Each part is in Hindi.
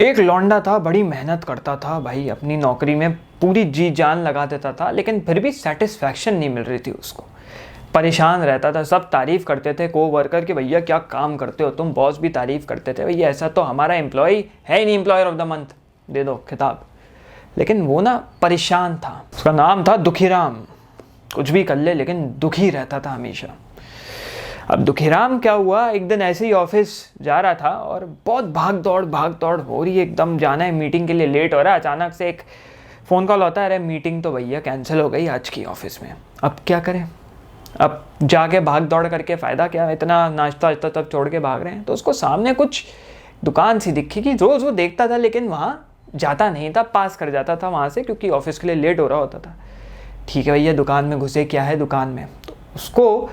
एक लौंडा था, बड़ी मेहनत करता था भाई, अपनी नौकरी में पूरी जी जान लगा देता था, लेकिन फिर भी सेटिस्फैक्शन नहीं मिल रही थी उसको। परेशान रहता था, सब तारीफ़ करते थे को वर्कर कि भैया क्या काम करते हो तुम, बॉस भी तारीफ़ करते थे, भैया ऐसा तो हमारा एम्प्लॉय है ही नहीं, एम्प्लॉयर ऑफ द मंथ दे दो खिताब। लेकिन वो ना परेशान था, उसका नाम था दुखीराम। कुछ भी कर ले लेकिन दुखी रहता था हमेशा। अब दुखीराम क्या हुआ, एक दिन ऐसे ही ऑफिस जा रहा था और बहुत भाग दौड़ हो रही है, एकदम जाना है मीटिंग के लिए, लेट हो रहा है। अचानक से एक फ़ोन कॉल होता है, अरे मीटिंग तो भैया कैंसिल हो गई आज की ऑफिस में। अब क्या करें, अब जाके भाग दौड़ करके फ़ायदा क्या, इतना नाश्ता वाश्ता तब छोड़ के भाग रहे हैं। तो उसको सामने कुछ दुकान सी दिखी कि रोज़ वो देखता था लेकिन वहाँ जाता नहीं था, पास कर जाता था वहाँ से क्योंकि ऑफिस के लिए लेट हो रहा होता था। ठीक है भैया, दुकान में घुसे, क्या है दुकान में, तो उसको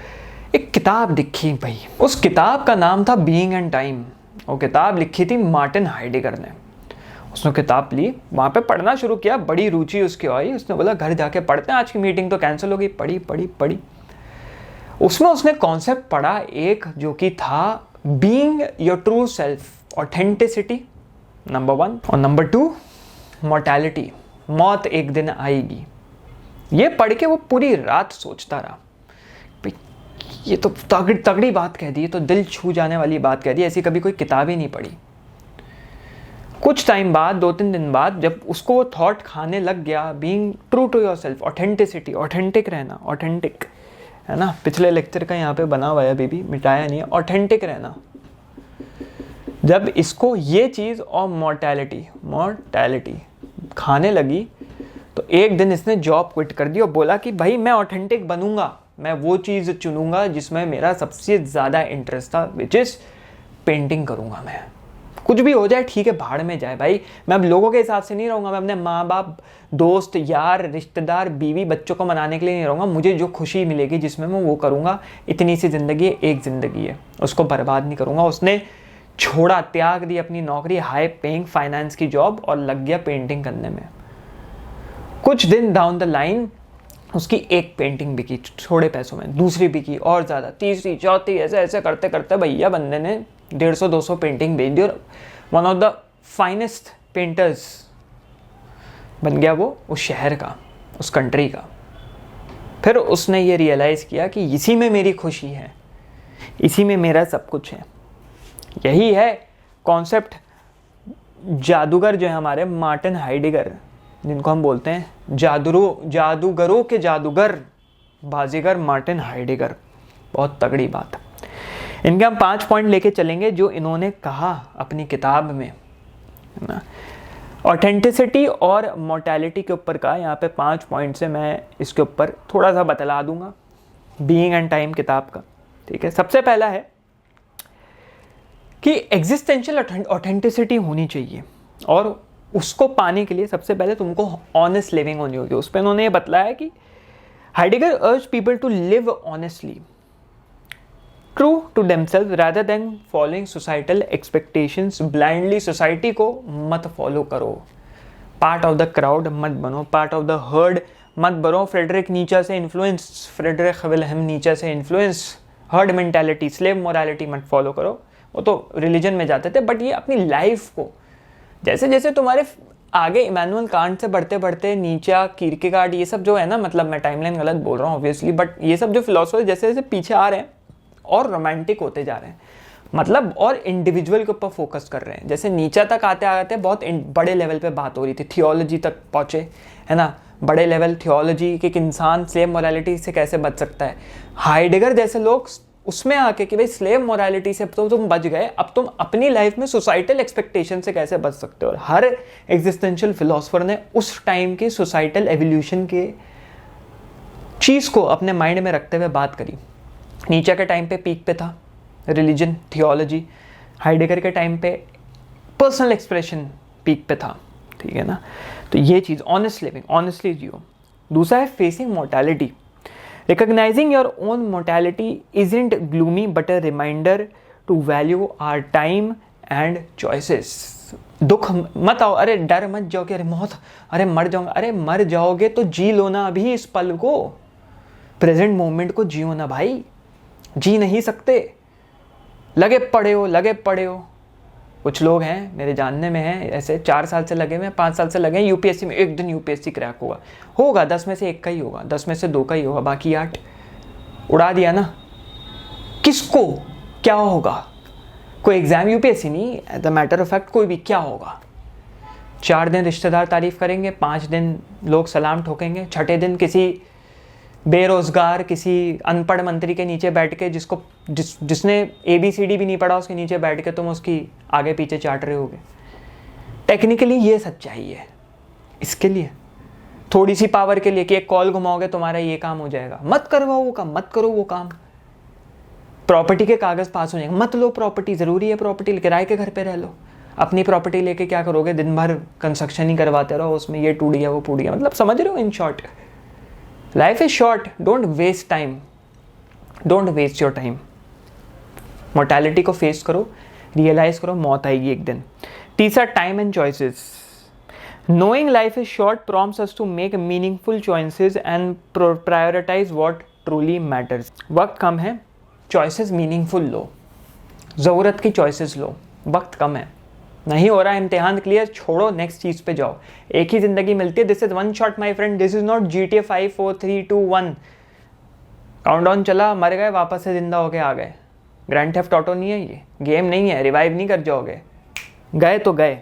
एक किताब दिखी भाई। उस किताब का नाम था बीइंग एंड टाइम। वो किताब लिखी थी मार्टिन हाइडेगर ने। उसने किताब ली, वहाँ पे पढ़ना शुरू किया, बड़ी रुचि उसकी आई। उसने बोला घर जाके पढ़ते हैं, आज की मीटिंग तो कैंसिल हो गई। पढ़ी पढ़ी पढ़ी, उसमें उसने कॉन्सेप्ट पढ़ा एक, जो कि था being your true self, authenticity number 1, और नंबर 2 मॉर्टैलिटी, मौत एक दिन आएगी। ये पढ़ के वो पूरी रात सोचता रहा, ये तो तगड़ी बात कह दी, ये तो दिल छू जाने वाली बात कह दी, ऐसी कभी कोई किताब ही नहीं पढ़ी। कुछ टाइम बाद, 2-3 दिन बाद, जब उसको वो थॉट खाने लग गया, being true to your self, authenticity, authentic रहना, ऑथेंटिक है ना, पिछले लेक्चर का यहाँ पे बना हुआ है अभी भी, मिटाया नहीं है, ऑथेंटिक रहना। जब इसको ये चीज़ और मॉर्टैलिटी खाने लगी, तो एक दिन इसने जॉब क्विट कर दी और बोला कि भाई मैं ऑथेंटिक बनूंगा, मैं वो चीज़ चुनूंगा जिसमें मेरा सबसे ज़्यादा इंटरेस्ट था, विच इज़ पेंटिंग करूंगा मैं। कुछ भी हो जाए ठीक है, भाड़ में जाए भाई, मैं अब लोगों के हिसाब से नहीं रहूँगा, मैं अपने माँ बाप, दोस्त, यार, रिश्तेदार, बीवी, बच्चों को मनाने के लिए नहीं रहूँगा। मुझे जो खुशी मिलेगी जिसमें मैं वो करूँगा। इतनी सी ज़िंदगी है, एक ज़िंदगी है, उसको बर्बाद नहीं करूँगा। उसने छोड़ा, त्याग दी अपनी नौकरी, हाई पेइंग फाइनेंस की जॉब, और लग गया पेंटिंग करने में। कुछ दिन डाउन द लाइन उसकी एक पेंटिंग बिकी थोड़े पैसों में, दूसरी बिकी और ज़्यादा, तीसरी, चौथी, ऐसे ऐसे करते करते भैया बंदे ने 150-200 पेंटिंग बेच दी और one of the finest painters बन गया वो उस शहर का, उस कंट्री का। फिर उसने ये रियलाइज़ किया कि इसी में मेरी खुशी है, इसी में मेरा सब कुछ है। यही है कॉन्सेप्ट जादूगर जो है हमारे मार्टिन हाइडेगर, जिनको हम बोलते हैं जादूगरों के जादूगर, बाजीगर मार्टिन हाइडेगर। बहुत तगड़ी बात है। इनके हम 5 पॉइंट लेके चलेंगे जो इन्होंने कहा अपनी किताब में, है ना। ऑथेंटिसिटी और मॉर्टैलिटी के ऊपर कहा, यहाँ पे 5 पॉइंट से मैं इसके ऊपर थोड़ा सा बतला दूंगा, बीइंग एंड टाइम किताब का। ठीक है, सबसे पहला है कि एग्जिस्टेंशियल ऑथेंटिसिटी होनी चाहिए, और उसको पाने के लिए सबसे पहले तुमको ऑनेस्ट लिविंग होनी होगी। उस पर उन्होंने ये बतलाया कि Heidegger urge people to live honestly, true to themselves rather than following societal expectations blindly. Society को मत फॉलो करो, पार्ट ऑफ द क्राउड मत बनो, पार्ट ऑफ द हर्ड मत बनो। फ्रेडरिक नीचा से इन्फ्लुएंस, फ्रेडरिक विल्हेम नीचा से influence, herd mentality, slave morality मत फॉलो करो। वो तो रिलीजन में जाते थे, बट ये अपनी लाइफ को, जैसे जैसे तुम्हारे आगे इमैनुअल कांट से बढ़ते बढ़ते नीचा, कीरकेगार्ड, ये सब जो है ना, मतलब मैं टाइमलाइन गलत बोल रहा हूँ ऑब्वियसली, बट ये सब जो फिलोसफर जैसे जैसे पीछे आ रहे हैं और रोमांटिक होते जा रहे हैं, मतलब और इंडिविजुअल के ऊपर फोकस कर रहे हैं। जैसे नीचा तक आते आते बहुत बड़े लेवल पे बात हो रही थी, थियोलॉजी तक पहुँचे, है ना, बड़े लेवल थियोलॉजी कि एक इंसान स्लेव मोरालिटी से कैसे बच सकता है। हाइडेगर जैसे लोग उसमें आके कि भाई स्लेव मोरालिटी से तो तुम बच गए, अब तुम अपनी लाइफ में सोसाइटल एक्सपेक्टेशन से कैसे बच सकते हो। और हर एग्जिस्टेंशियल फिलोसफर ने उस टाइम के सोसाइटल एवोल्यूशन के चीज़ को अपने माइंड में रखते हुए बात करी। नीचे के टाइम पे पीक पे था रिलीजन, थियोलॉजी, हाइडेगर के टाइम पे पर्सनल एक्सप्रेशन पीक पे था। ठीक है ना, तो ये चीज़ ऑनेस्ट लिविंग, ऑनेस्टली जियो। दूसरा है facing mortality, recognizing your own mortality isn't gloomy but a reminder to value our time and choices। दुख मत आओ, अरे डर मत जाओ कि अरे मौत, अरे मर जाऊंगा, अरे मर जाओगे तो जी लो ना अभी इस पल को, प्रेजेंट मोमेंट को जियो ना भाई। जी नहीं सकते, लगे पड़े हो कुछ लोग हैं मेरे जानने में हैं ऐसे 4 साल से लगे हुए हैं, 5 साल से लगे हैं यूपीएससी में, एक दिन यूपीएससी क्रैक होगा 10 में से 1 का ही होगा, 10 में से 2 का ही होगा, बाकी 8 उड़ा दिया ना। किसको क्या होगा? कोई एग्जाम यूपीएससी नहीं, as a matter of fact कोई भी क्या होगा। 4 दिन रिश्तेदार तारीफ करेंगे, 5 दिन लोग सलाम ठोकेंगे, छठे दिन किसी बेरोजगार किसी अनपढ़ मंत्री के नीचे बैठ के जिसने ABCD भी नहीं पढ़ा उसके नीचे बैठ के तुम उसकी आगे पीछे चाट रहे होगे। टेक्निकली ये सच्चाई है। इसके लिए थोड़ी सी पावर के लिए कि एक कॉल घुमाओगे तुम्हारा ये काम हो जाएगा, मत करवाओ वो काम, मत करो वो काम। प्रॉपर्टी के कागज पास हो जाएंगे, मत लो प्रॉपर्टी, जरूरी है प्रॉपर्टी, किराए के घर पे रह लो। अपनी प्रॉपर्टी लेके क्या करोगे? दिन भर कंस्ट्रक्शन ही करवाते रहो, उसमें ये टूट गया वो टूट गया। मतलब समझ रहे हो? In short life is short, don't waste time, don't waste your time. Mortality को फेस करो, रियलाइज करो मौत आएगी एक दिन। तीसरा, time and choices. Knowing life is short prompts us to make meaningful choices and prioritise what truly matters. वक्त कम है, चॉइसेस मीनिंगफुल लो, ज़रूरत की चॉइसेस लो। वक्त कम है, नहीं हो रहा है इम्तिहान क्लियर, छोड़ो, नेक्स्ट चीज़ पे जाओ। एक ही ज़िंदगी मिलती है, this is one shot my friend, this is not GTA 5 4 3 2 1। Countdown चला, मर गए, वापस से जिंदा होके आ गए। ग्रैंड थेफ्ट ऑटो नहीं है ये, गेम नहीं है, रिवाइव नहीं कर जाओगे, गए तो गए।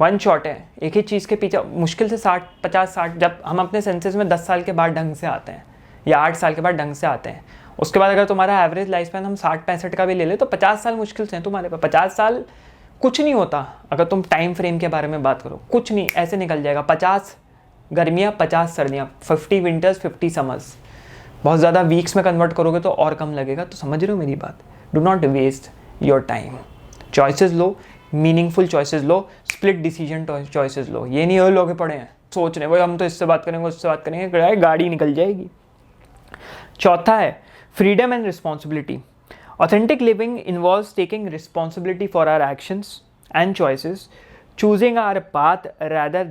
वन शॉट है, एक ही चीज़ के पीछे मुश्किल से 50-60, जब हम अपने सेंसेस में 10 साल के बाद ढंग से आते हैं या 8 साल के बाद ढंग से आते हैं, उसके बाद अगर तुम्हारा एवरेज लाइफ स्पैन हम 60-65 का भी ले ले तो 50 साल मुश्किल से हैं तुम्हारे पास। 50 साल कुछ नहीं होता अगर तुम टाइम फ्रेम के बारे में बात करो, कुछ नहीं, ऐसे निकल जाएगा। 50 गर्मियाँ, 50 सर्दियाँ, 50 विंटर्स 50 समर्स। बहुत ज़्यादा वीक्स में कन्वर्ट करोगे तो और कम लगेगा। तो समझ रहे हो मेरी बात? Do not waste your time. Choices लो, मीनिंगफुल चॉइसेस लो, स्प्लिट डिसीजन चॉइसेस लो। ये नहीं हो लोग पड़े हैं सोच रहे भाई हम तो इससे बात करेंगे उससे बात करेंगे, गाड़ी निकल जाएगी। चौथा है freedom and responsibility. Authentic living involves taking responsibility for our actions and choices, choosing our path rather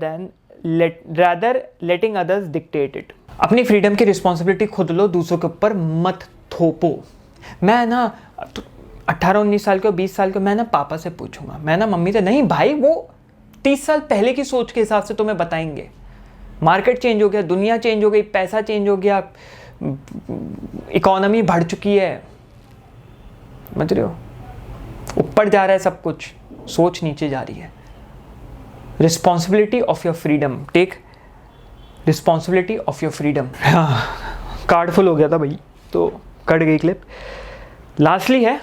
letting others dictate it. अपनी फ्रीडम की रिस्पॉन्सिबिलिटी खुद लो, दूसरों के ऊपर मत थोपो। मैं ना 18-19 साल के 20 साल के, मैं ना पापा से पूछूंगा, मैं ना मम्मी से, नहीं भाई वो 30 साल पहले की सोच के हिसाब से तुम्हें बताएंगे। मार्केट चेंज हो गया, दुनिया चेंज हो गई, पैसा चेंज हो गया, इकोनॉमी बढ़ चुकी है, समझ रहे हो? ऊपर जा रहा है सब कुछ, सोच नीचे जा रही है। Responsibility of your freedom, take responsibility of your freedom. Card full हो गया था भाई तो कट गई क्लिप। लास्टली है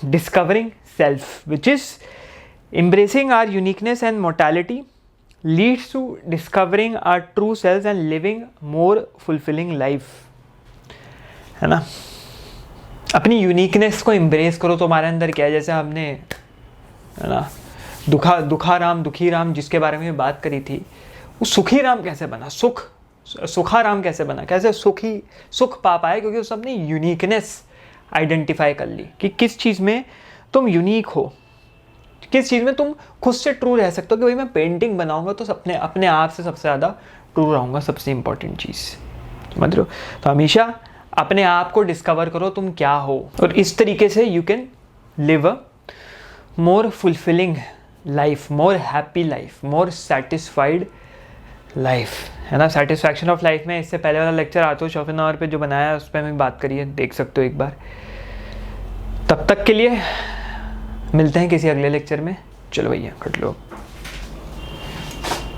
discovering self, which is embracing our uniqueness and mortality leads to discovering our true self and living more fulfilling life, है ना? अपनी यूनिकनेस को एम्ब्रेस करो। तुम्हारे अंदर क्या है, जैसे हमने, है ना, दुखी राम जिसके बारे में बात करी थी, वो सुखी राम कैसे बना, सुखाराम कैसे बना, कैसे सुख पा पाए? क्योंकि उस अपनी यूनिकनेस आइडेंटिफाई कर ली कि किस चीज़ में तुम यूनिक हो, किस चीज़ में तुम खुद से ट्रू रह सकते हो। कि भाई मैं पेंटिंग बनाऊंगा तो अपने आप से सबसे ज़्यादा ट्रू रहूँगा, सबसे इंपॉर्टेंट चीज़, समझ रहे हो? तो हमेशा अपने आप को डिस्कवर करो तुम क्या हो, और इस तरीके से you can live a more fulfilling life, more happy life, more satisfied life, है ना? सेटिस्फैक्शन ऑफ लाइफ में इससे पहले वाला लेक्चर आतो शोफिनॉर पे जो बनाया है उस पर मैं बात करिए, देख सकते हो एक बार। तब तक के लिए मिलते हैं किसी अगले लेक्चर में। चलो भैया कट लो।